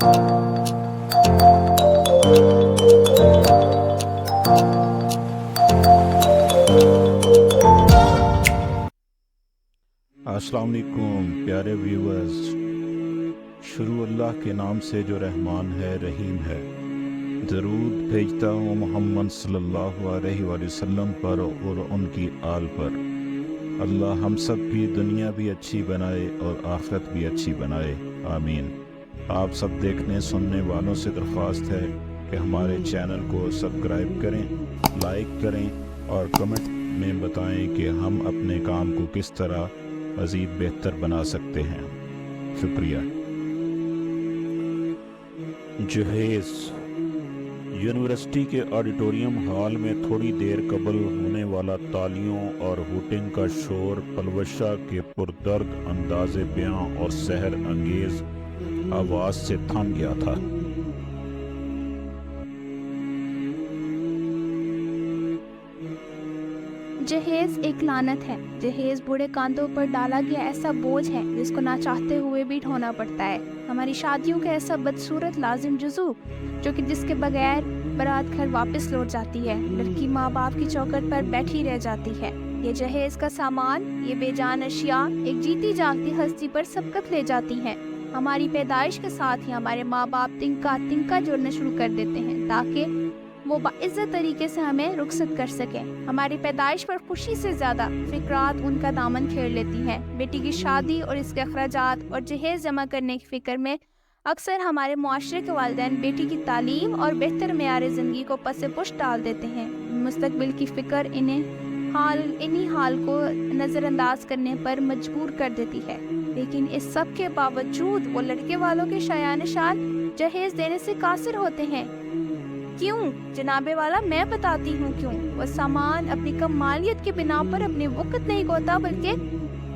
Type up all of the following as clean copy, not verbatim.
अस्सलाम वालेकुम प्यारे व्यूअर्स। शुरू अल्लाह के नाम से जो रहमान है रहीम है। दरूद भेजता हूँ मोहम्मद सल्लल्लाहु अलैहि वसल्लम पर और उनकी आल पर। अल्लाह हम सब की दुनिया भी अच्छी बनाए और आखिरत भी अच्छी बनाए, आमीन। आप सब देखने सुनने वालों से दरख्वास्त है कि हमारे चैनल को सब्सक्राइब करें, लाइक करें और कमेंट में बताएं कि हम अपने काम को किस तरह मज़ीद बेहतर बना सकते हैं। शुक्रिया। जहेज़ यूनिवर्सिटी के ऑडिटोरियम हॉल में थोड़ी देर कबल होने वाला तालियों और हुटिंग का शोर पलवशा के पुरदर्द अंदाज़े बयां और सहर अंगेज आवाज़ से थम गया था। जहेज एक लानत है। जहेज बूढ़े कांधों पर डाला गया ऐसा बोझ है जिसको ना चाहते हुए भी ढोना पड़ता है। हमारी शादियों का ऐसा बदसूरत लाजिम जुजू जो कि जिसके बगैर बारात घर वापस लौट जाती है। लड़की माँ बाप की चौखट पर बैठी रह जाती है। ये जहेज का सामान, ये बेजान अशिया एक जीती जागती हस्ती पर सबकत ले जाती हैं। हमारी पैदाइश के साथ ही हमारे माँ बाप तिनका तिनका जोड़ना शुरू कर देते हैं ताकि वो बाइज्जत तरीके से हमें रुखसत कर सके। हमारी पैदाइश पर खुशी से ज़्यादा फिक्रात उनका दामन घेर लेती हैं। बेटी की शादी और इसके अखराजात और जहेज जमा करने की फ़िक्र में अक्सर हमारे मुआशरे के वालिदैन बेटी की तालीम और बेहतर मेयार ज़िंदगी को पसे पुष्ट डाल देते हैं। मुस्तकबिल की फ़िक्र इन्हीं हाल को नज़रअंदाज करने पर मजबूर कर देती है। लेकिन इस सब के बावजूद वो लड़के वालों के शायान शान जहेज देने से कासिर होते हैं। क्यों जनाबे वाला, मैं बताती हूँ क्यों। वो सामान अपनी कमालियत के बिना पर अपने वक़्त नहीं खोता बल्कि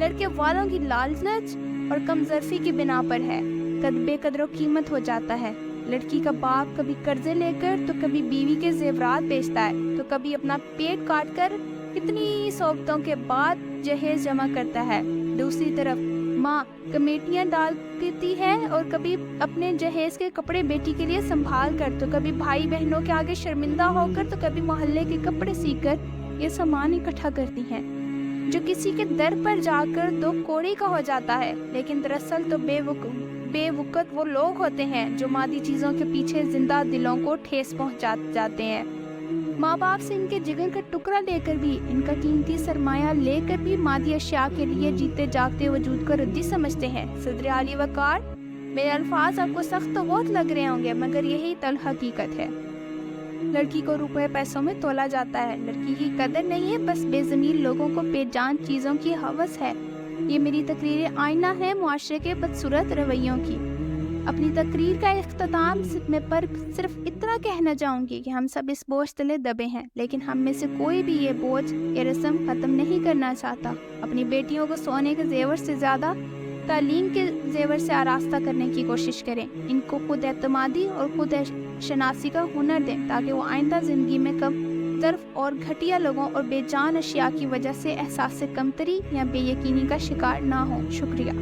लड़के वालों की लालच और कमजोरी की बिना पर है। बेकदर कीमत हो जाता है। लड़की का बाप कभी कर्जे लेकर तो कभी बीवी के जेवरात बेचता है तो कभी अपना पेट काट कर कितनी सोबतों के बाद जहेज जमा करता है। दूसरी तरफ माँ कमेटियाँ डाल देती है और कभी अपने जहेज के कपड़े बेटी के लिए संभाल कर तो कभी भाई बहनों के आगे शर्मिंदा होकर तो कभी मोहल्ले के कपड़े सीकर ये सामान इकट्ठा करती हैं जो किसी के दर पर जाकर दो कौड़ी का हो जाता है। लेकिन दरअसल तो बेवकूफ़ वो लोग होते हैं जो मादी चीज़ों के पीछे जिंदा दिलों को ठेस पहुंचा जाते हैं। माँ बाप से इनके जिगर का टुकड़ा लेकर भी, इनका कीमती सरमाया लेकर भी मादी अशिया के लिए जीते जागते वजूद को रद्दी समझते हैं। सदर आली वकार, मेरे अल्फाज आपको सख्त तो बहुत लग रहे होंगे मगर यही तल हकीकत है। लड़की को रुपए पैसों में तोला जाता है। लड़की की कदर नहीं है, बस बेज़मीर लोगों को बेजान चीज़ों की हवस है। ये मेरी तकरीर आईना है मुआशरे के बदसूरत रवैयों की। अपनी तकरीर का इख्तिताम पर सिर्फ इतना कहना चाहूँगी कि हम सब इस बोझ तले दबे हैं, लेकिन हम में से कोई भी ये बोझ, ये रस्म ख़त्म नहीं करना चाहता। अपनी बेटियों को सोने के जेवर से ज़्यादा तालीम के जेवर से आरास्ता करने की कोशिश करें। इनको खुद एतमादी और खुद शनासी का हुनर दें ताकि वो आइंदा ज़िंदगी में कम ज़र्फ और घटिया लोगों और बेजान अशिया की वजह से एहसास से कमतरी या बेयकीनी का शिकार ना हो। शुक्रिया।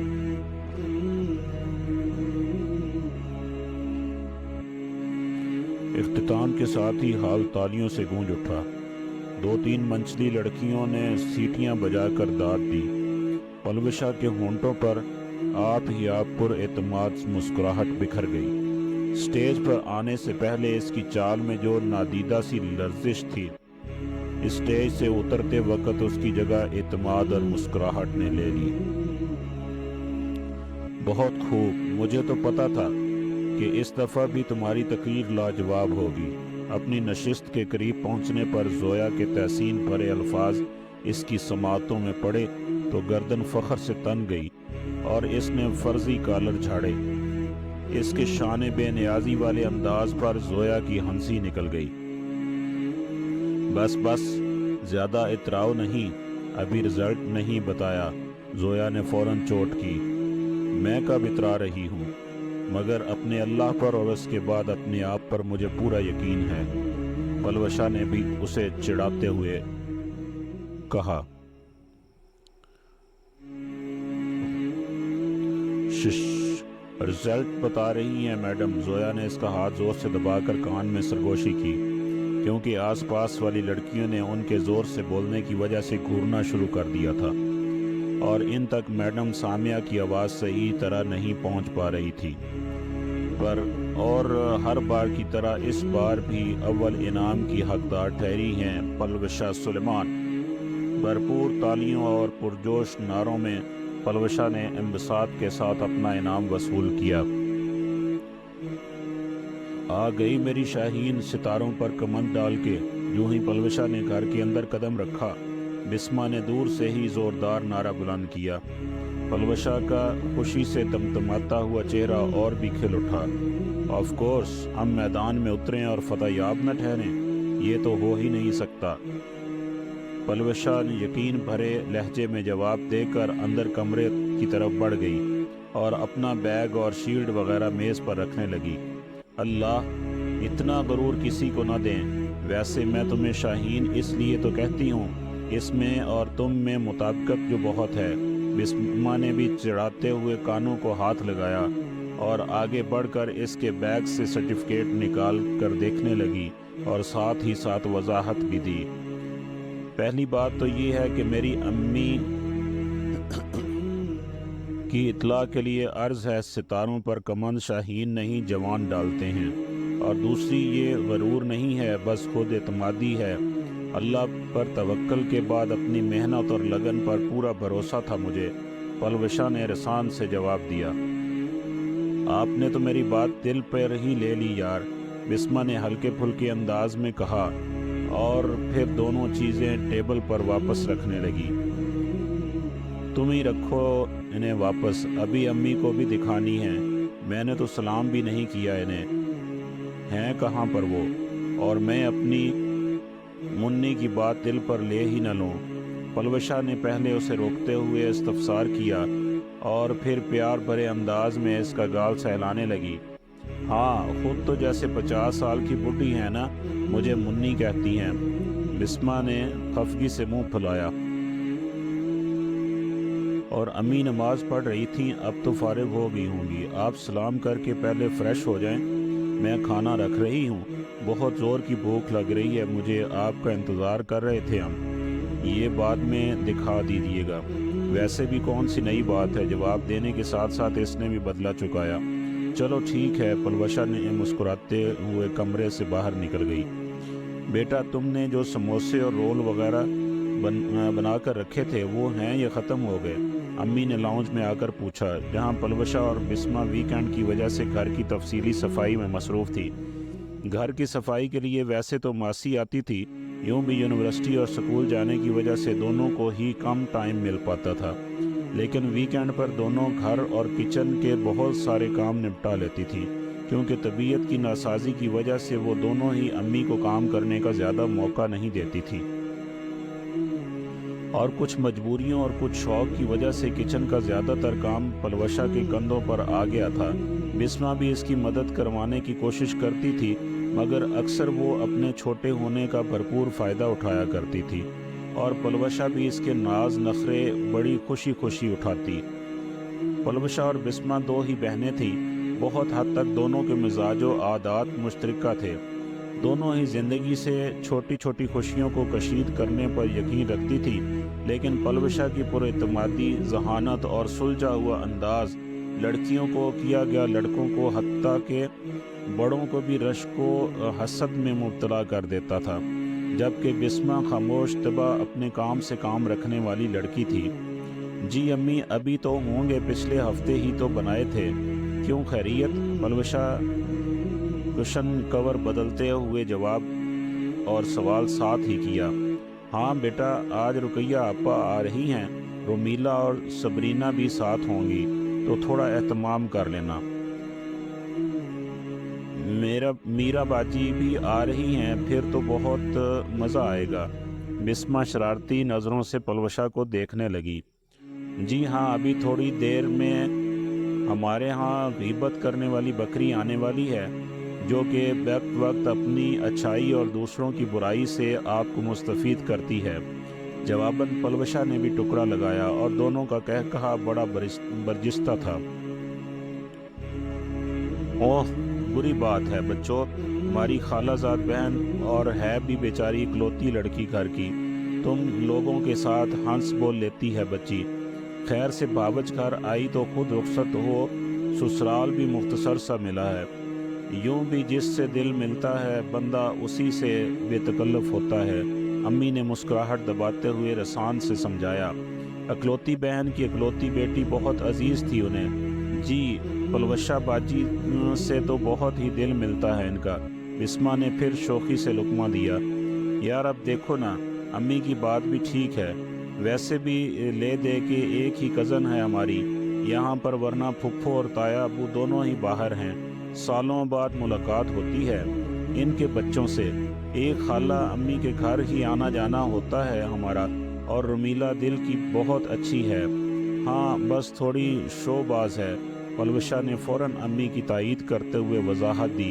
इख्तिताम के साथ ही हाल तालियों से गूंज उठा। 2-3 मंचली लड़कियों ने सीटियां बजाकर दाद दी। पलवशा के होंठों पर आप ही आप पुरएतमाद मुस्कुराहट बिखर गई। स्टेज पर आने से पहले इसकी चाल में जो नादीदा सी लर्जिश थी, स्टेज से उतरते वक्त उसकी जगह एतमाद और मुस्कुराहट ने ले ली। बहुत खूब, मुझे तो पता था कि इस दफ़ा भी तुम्हारी तकरीर लाजवाब होगी। अपनी नशिस्त के करीब पहुंचने पर जोया के तहसीन भरे अल्फाज इसकी समातों में पड़े तो गर्दन फख्र से तन गई और इसने फर्जी कॉलर झाड़े। इसके शान बेनियाजी वाले अंदाज पर जोया की हंसी निकल गई। बस बस, ज़्यादा इतराओ नहीं, अभी रिजल्ट नहीं बताया। जोया ने फौरन चोट की। मैं कब इतरा रही हूँ, मगर अपने अल्लाह पर और उसके बाद अपने आप पर मुझे पूरा यकीन है। पलवशा ने भी उसे चिढ़ाते हुए कहा। رزلٹ بتا رہی ہیں میڈم؟ زویا نے اس کا ہاتھ زور سے دبا کر کان میں سرگوشی کی، کیونکہ آس پاس والی لڑکیوں نے ان کے زور سے بولنے کی وجہ سے گھورنا شروع کر دیا تھا، اور ان تک میڈم سامیہ کی آواز صحیح طرح نہیں پہنچ پا رہی تھی۔ اور ہر بار کی طرح اس بار بھی اول انعام کی حقدار ٹھہری ہیں پلوشہ سلیمان۔ بھرپور تالیوں اور پرجوش نعروں میں پلوشہ نے انبساط کے ساتھ اپنا انعام وصول کیا۔ آ گئی میری شاہین، ستاروں پر کمند ڈال کے۔ یوں ہی پلوشہ نے گھر کے اندر قدم رکھا، بسما نے دور سے ہی زوردار نعرہ بلند کیا۔ پلوشہ کا خوشی سے تمتماتا ہوا چہرہ اور بھی کھل اٹھا۔ آف کورس، ہم میدان میں اتریں اور فتح یاب نہ ٹھہریں، یہ تو ہو ہی نہیں سکتا۔ پلوشہ نے یقین بھرے لہجے میں جواب دے کر اندر کمرے کی طرف بڑھ گئی اور اپنا بیگ اور شیلڈ وغیرہ میز پر رکھنے لگی۔ اللہ، اتنا غرور کسی کو نہ دیں۔ ویسے میں تمہیں شاہین اس لیے تو کہتی ہوں، اس میں اور تم میں مطابقت جو بہت ہے۔ بسما نے بھی چڑھاتے ہوئے کانوں کو ہاتھ لگایا اور آگے بڑھ کر اس کے بیگ سے سرٹیفکیٹ نکال کر دیکھنے لگی اور ساتھ ہی ساتھ وضاحت بھی دی۔ پہلی بات تو یہ ہے کہ میری امی کی اطلاع کے لیے عرض ہے، ستاروں پر کمند شاہین نہیں جوان ڈالتے ہیں، اور دوسری یہ غرور نہیں ہے، بس خود اعتمادی ہے۔ اللہ پر توکل کے بعد اپنی محنت اور لگن پر پورا بھروسہ تھا مجھے، پلوشہ نے رسان سے جواب دیا۔ آپ نے تو میری بات دل پر ہی لے لی یار، بسما نے ہلکے پھلکے انداز میں کہا، اور پھر دونوں چیزیں ٹیبل پر واپس رکھنے لگی۔ تم ہی رکھو انہیں واپس، ابھی امی کو بھی دکھانی ہے۔ میں نے تو سلام بھی نہیں کیا انہیں۔ ہیں کہاں پر وہ؟ اور میں اپنی منی کی بات دل پر لے ہی نہ لوں؟ پلوشہ نے پہلے اسے روکتے ہوئے استفسار کیا اور پھر پیار بھرے انداز میں اس کا گال سہلانے لگی۔ ہاں، خود تو جیسے 50 سال کی بڈھی ہیں نا، مجھے منی کہتی ہیں۔ بسما نے خفگی سے منہ پھلایا۔ اور امی نماز پڑھ رہی تھیں، اب تو فارغ ہو گئی ہوں گی۔ آپ سلام کر کے پہلے فریش ہو جائیں، میں کھانا رکھ رہی ہوں، بہت زور کی بھوک لگ رہی ہے مجھے، آپ کا انتظار کر رہے تھے ہم۔ یہ بعد میں دکھا دیجیے گا۔ ویسے بھی کون سی نئی بات ہے؟ جواب دینے کے ساتھ ساتھ اس نے بھی بدلہ چکایا۔ چلو ٹھیک ہے، پلوشہ نے مسکراتے ہوئے کمرے سے باہر نکل گئی۔ بیٹا، تم نے جو سموسے اور رول وغیرہ بنا کر رکھے تھے وہ ہیں یا ختم ہو گئے؟ امی نے لاؤنج میں آ کر پوچھا، جہاں پلوشہ اور بسما ویکینڈ کی وجہ سے گھر کی تفصیلی صفائی میں مصروف تھی۔ گھر کی صفائی کے لیے ویسے تو ماسی آتی تھی، یوں بھی یونیورسٹی اور سکول جانے کی وجہ سے دونوں کو ہی کم ٹائم مل پاتا تھا، لیکن ویکینڈ پر دونوں گھر اور کچن کے بہت سارے کام نپٹا لیتی تھی، کیونکہ طبیعت کی ناسازی کی وجہ سے وہ دونوں ہی امی کو کام کرنے کا زیادہ موقع نہیں دیتی تھی، اور کچھ مجبوریوں اور کچھ شوق کی وجہ سے کچن کا زیادہ تر کام پلوشہ کے کندھوں پر آ گیا تھا۔ بسما بھی اس کی مدد کروانے کی کوشش کرتی تھی، مگر اکثر وہ اپنے چھوٹے ہونے کا بھرپور فائدہ اٹھایا کرتی تھی، اور پلوشہ بھی اس کے ناز نخرے بڑی خوشی خوشی اٹھاتی۔ پلوشہ اور بسما دو ہی بہنیں تھیں، بہت حد تک دونوں کے مزاج و عادات مشترکہ تھے، دونوں ہی زندگی سے چھوٹی چھوٹی خوشیوں کو کشید کرنے پر یقین رکھتی تھی، لیکن پلوشہ کی پراعتمادی، ذہانت اور سلجھا ہوا انداز لڑکیوں کو کیا گیا لڑکوں کو، حتیٰ کہ بڑوں کو بھی رشک و حسد میں مبتلا کر دیتا تھا، جبکہ بسما خاموش طبع اپنے کام سے کام رکھنے والی لڑکی تھی۔ جی امی، ابھی تو ہوں گے، پچھلے ہفتے ہی تو بنائے تھے۔ کیوں، خیریت؟ پلوشہ کشن کور بدلتے ہوئے جواب اور سوال ساتھ ہی کیا۔ ہاں بیٹا، آج رقیہ آپا آ رہی ہیں، رومیلا اور سبرینا بھی ساتھ ہوں گی، تو تھوڑا اہتمام کر لینا۔ میرا باجی بھی آ رہی ہیں، پھر تو بہت مزہ آئے گا۔ بسما شرارتی نظروں سے پلوشہ کو دیکھنے لگی۔ جی ہاں، ابھی تھوڑی دیر میں ہمارے ہاں غیبت کرنے والی بکری آنے والی ہے، جو کہ وقت وقت اپنی اچھائی اور دوسروں کی برائی سے آپ کو مستفید کرتی ہے۔ جواباً پلوشہ نے بھی ٹکڑا لگایا، اور دونوں کا کہا بڑا برجستہ تھا۔ ओह, बुरी बात है बच्चों, हमारी खालाजाद बहन और है भी बेचारी इकलौती लड़की घर की, तुम लोगों के साथ हंस बोल लेती है बच्ची। खैर से बाबच घर आई तो खुद रुखसत हो, ससुराल भी मुख्तसर सा मिला है। यूं भी जिससे दिल मिलता है बंदा उसी से बेतकल्लफ होता है, अम्मी ने मुस्कुराहट दबाते हुए रसान से समझाया। अकलौती बहन की अकलौती बेटी बहुत अजीज़ थी उन्हें। जी, पलवशा बाजी से तो बहुत ही दिल मिलता है इनका। बिस्मा ने फिर शौक़ी से लुकमा दिया। यार अब देखो ना, अम्मी की बात भी ठीक है, वैसे भी ले दे के एक ही कज़न है हमारी यहाँ पर, वरना फुफ्फो और ताया अबू दोनों ही बाहर हैं। सालों बाद मुलाकात होती है इनके बच्चों से। एक खाला अम्मी के घर ही आना जाना होता है हमारा, और रमीला दिल की बहुत अच्छी है। हाँ बस थोड़ी शोबाज है, पलवशा ने फ़ौरन अम्मी की तायीद करते हुए वजाहत दी।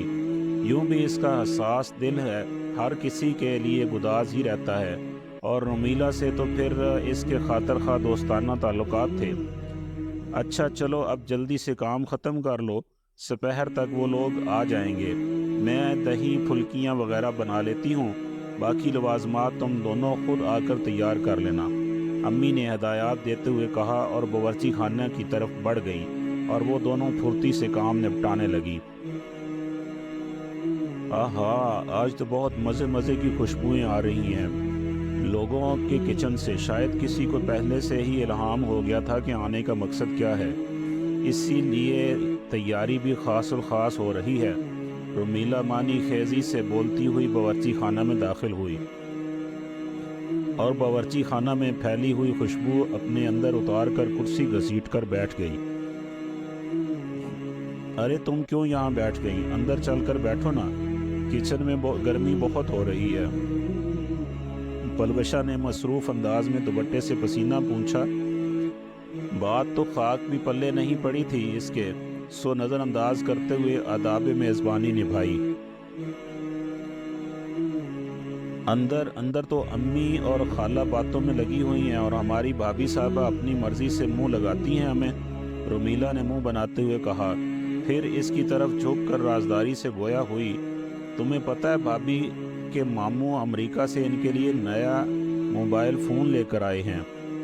यूं भी इसका हसास दिल है, हर किसी के लिए गुदाज ही रहता है, और रमीला से तो फिर इसके खातर खा दोस्ताना ताल्लुकात थे। अच्छा चलो अब जल्दी से काम ख़त्म कर लो, दोपहर तक वो लोग आ जाएंगे। मैं दही फुल्कियाँ वगैरह बना लेती हूँ, बाकी लवाजमात तुम दोनों खुद आकर तैयार कर लेना, अम्मी ने हदायत देते हुए कहा और बावर्ची खाने की तरफ बढ़ गई और वो दोनों फुर्ती से काम निपटाने लगी। आहा, आज तो बहुत मज़े मज़े की खुशबुएं आ रही हैं लोगों के किचन से। शायद किसी को पहले से ही इल्हाम हो गया था कि आने का मकसद क्या है, इसीलिए तैयारी भी ख़ास और ख़ास हो रही है। रमीला मानी खेजी से बोलती हुई बावर्ची खाना में दाखिल हुई और बावर्ची खाना में फैली हुई खुशबू अपने अंदर उतार कर कुर्सी घसीट कर बैठ गई। अरे तुम क्यों यहाँ बैठ गई, अंदर चलकर बैठो ना, किचन में गर्मी बहुत हो रही है। पलवशा ने मसरूफ़ अंदाज में दुपट्टे से पसीना पूंछा। बात तो खाक भी पल्ले नहीं पड़ी थी इसके, सो नज़रअंदाज करते हुए आदाब मेज़बानी निभाई। अंदर तो अम्मी और खाला बातों में लगी हुई हैं और हमारी भाभी साहबा अपनी मर्ज़ी से मुंह लगाती हैं हमें, रमीला ने मुंह बनाते हुए कहा। फिर इसकी तरफ झुक कर राजदारी से गोया हुई। तुम्हें पता है भाभी के मामू अमेरिका से इनके लिए नया मोबाइल फ़ोन लेकर आए हैं,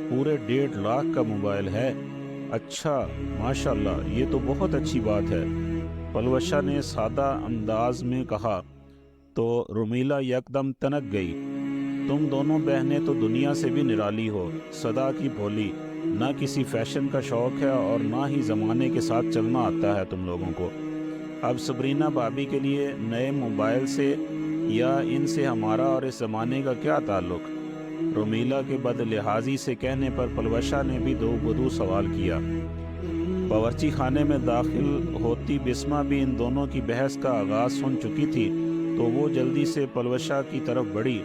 पूरे 1.5 लाख का मोबाइल है। अच्छा माशाल्लाह, ये तो बहुत अच्छी बात है, पलवशा ने सादा अंदाज में कहा। तो रमीला यकदम तनक गई। तुम दोनों बहनें तो दुनिया से भी निराली हो, सदा की भोली, ना किसी फैशन का शौक़ है और ना ही ज़माने के साथ चलना आता है तुम लोगों को। अब सबरीना भाभी के लिए नए मोबाइल से या इनसे हमारा और इस ज़माने का क्या ताल्लुक़? रमीला के बदलिहाजी से कहने पर पलवशा ने भी दो बदू सवाल किया। बावर्ची खाने में दाखिल होती बिस्मा भी इन दोनों की बहस का आगाज़ सुन चुकी थी, तो वो जल्दी से पलवशा की तरफ बढ़ी।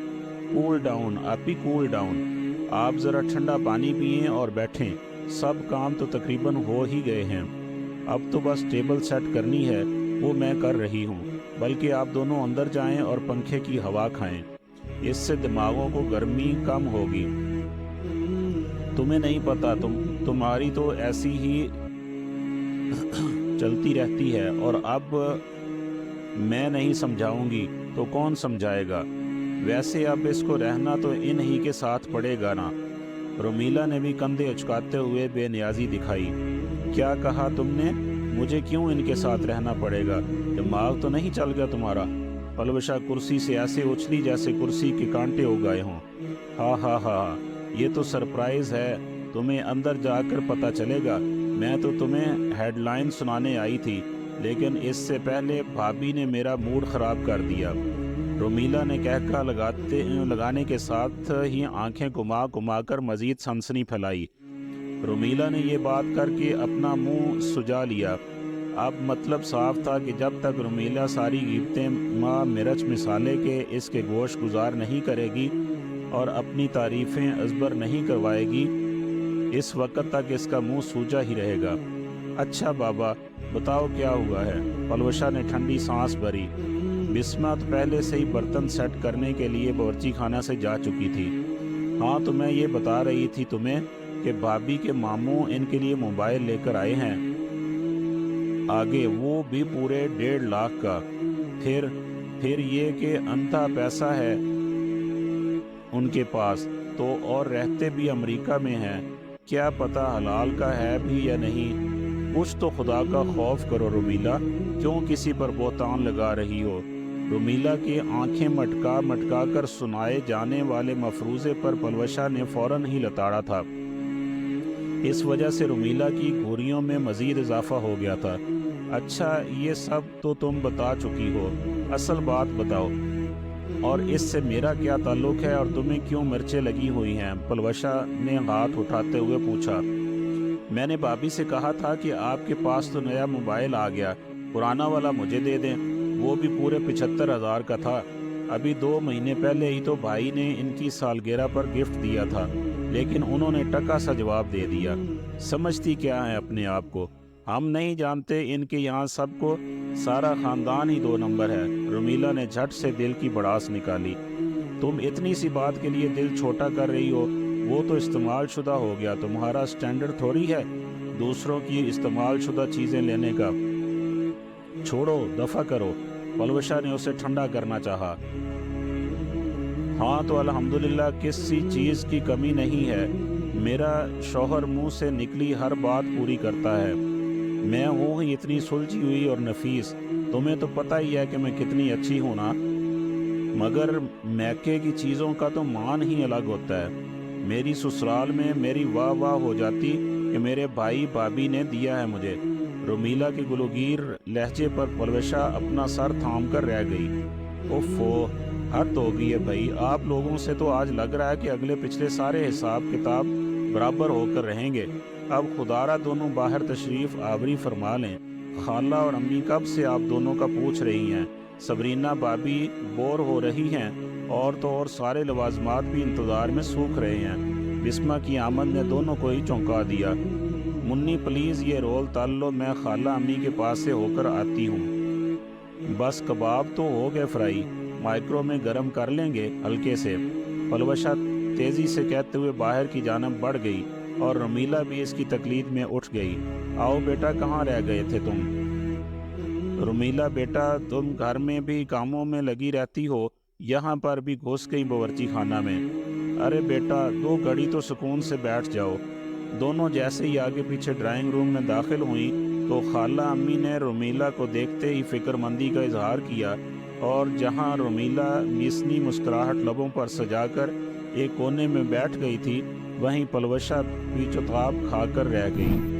कूल डाउन, आप ही कूल डाउन, आप ज़रा ठंडा पानी पिएं और बैठें, सब काम तो तकरीबन हो ही गए हैं, अब तो बस टेबल सेट करनी है, वो मैं कर रही हूँ, बल्कि आप दोनों अंदर जाएं और पंखे की हवा खाएं, इससे दिमागों को गर्मी कम होगी। तुम्हें नहीं पता, तुम्हारी तो ऐसी ही चलती रहती है, और अब मैं नहीं समझाऊंगी तो कौन समझाएगा? वैसे अब इसको रहना तो इन ही के साथ पड़ेगा ना। रमीला ने भी कंधे उचकाते हुए बेनियाजी दिखाई। क्या कहा तुमने? मुझे क्यों इनके साथ रहना पड़ेगा? दिमाग तो नहीं चल गया तुम्हारा? पलवशा कुर्सी से ऐसे उछली जैसे कुर्सी के कांटे हो गए हों। हा, ये तो सरप्राइज़ है, तुम्हें अंदर जाकर पता चलेगा। मैं तो तुम्हें हेडलाइन सुनाने आई थी, लेकिन इससे पहले भाभी ने मेरा मूड ख़राब कर दिया। रमीला ने कहका लगाने के साथ ही आंखें घुमा कर मज़ीद सनसनी फैलाई। रमीला ने ये बात करके अपना मुंह सुजा लिया। अब मतलब साफ था कि जब तक रमीला सारी गिफ्तें माँ मिर्च मिसाले के इसके गोश गुजार नहीं करेगी और अपनी तारीफ़ें अजबर नहीं करवाएगी, इस वक्त तक इसका मुंह सूजा ही रहेगा। अच्छा बाबा बताओ क्या हुआ है? पलवशा ने ठंडी सांस भरी। बिस्मा तो पहले से ही बर्तन सेट करने के लिए बावर्ची खाना से जा चुकी थी। हाँ तो मैं ये बता रही थी तुम्हें कि भाभी के मामू इनके लिए मोबाइल लेकर आए हैं। आगे वो भी पूरे 1.5 लाख का। फिर ये कि अंधा पैसा है उनके पास तो, और रहते भी अमेरिका में हैं, क्या पता हलाल का है भी या नहीं। कुछ तो खुदा का खौफ करो रुमीला, क्यों किसी पर बोहतान लगा रही हो। रुमीला की आंखें मटका मटका कर सुनाए जाने वाले मफरूज़े पर पलवशा ने फ़ौरन ही लताड़ा था। इस वजह से रुमीला की घुरियों में मज़ीद इजाफा हो गया था। अच्छा, ये सब तो तुम बता चुकी हो, असल बात बताओ, और इससे मेरा क्या ताल्लुक़ है और तुम्हें क्यों मिर्चें लगी हुई हैं? पलवशा ने हाथ उठाते हुए पूछा। मैंने भाभी से कहा था कि आपके पास तो नया मोबाइल आ गया, पुराना वाला मुझे दे दें, वो भी पूरे 75,000 का था। अभी 2 महीने पहले ही तो भाई ने इनकी सालगिरह पर गिफ्ट दिया था, लेकिन उन्होंने टका सा जवाब दे दिया। समझती क्या है अपने आप को? हम नहीं जानते इनके यहाँ सबको सारा ख़ानदान ही 2 नंबर है। रुमीला ने झट से दिल की भड़ास निकाली। तुम इतनी सी बात के लिए दिल छोटा कर रही हो, वो तो इस्तेमाल शुदा हो गया, तुम्हारा स्टैंडर्ड थोड़ी है दूसरों की इस्तेमाल शुदा चीज़ें लेने का। छोड़ो, दफ़ा करो। पलवशा ने उसे ठंडा करना चाहा। हाँ तो अल्हम्दुलिल्लाह किसी चीज़ की कमी नहीं है। मेरा शौहर मुंह से निकली हर बात पूरी करता है। मैं हूँ ही इतनी सुलझी हुई और नफीस, तुम्हें तो पता ही है कि मैं कितनी अच्छी हूँ ना। मगर मैके की चीज़ों का तो मान ही अलग होता है। मेरी ससुराल में मेरी वाह वाह हो जाती कि मेरे भाई भाभी ने दिया है मुझे। रुमीला के गुलगीर लहजे पर पलवशा अपना सर थाम कर रह गई। ओफो, हद हो गई है भाई, आप लोगों से तो आज लग रहा है कि अगले पिछले सारे हिसाब किताब बराबर होकर रहेंगे। अब खुदारा दोनों बाहर तशरीफ़ आवरी फरमा लें। खाला और अम्मी कब से आप दोनों का पूछ रही हैं। सबरीना भाभी बोर हो रही हैं और तो और सारे लवाजमात भी इंतज़ार में सूख रहे हैं। बिस्मा की आमद ने दोनों को ही चौंका दिया। मुन्नी प्लीज़ ये रोल तल लो, मैं खाला अम्मी के पास से होकर आती हूँ। बस कबाब तो हो गए फ्राई, माइक्रो में गर्म कर लेंगे हल्के से। पलवशा तेज़ी से कहते हुए बाहर की जानब बढ़ गई और रुमीला भी इसकी तकलीद में उठ गई। आओ बेटा, कहाँ रह गए थे तुम? रुमीला बेटा, तुम घर में भी कामों में लगी रहती हो, यहाँ पर भी घुस गई बावर्ची खाना में। अरे बेटा, 2 घड़ी तो सुकून से बैठ जाओ। दोनों जैसे ही आगे पीछे ड्राइंग रूम में दाखिल हुई तो खाला अम्मी ने रुमीला को देखते ही फिक्रमंदी का इजहार किया, और जहाँ रुमीला मिसनी मुस्कुराहट लबों पर सजाकर एक कोने में बैठ गई थी, वहीं पलवशा भी चुताब खाकर रह गई।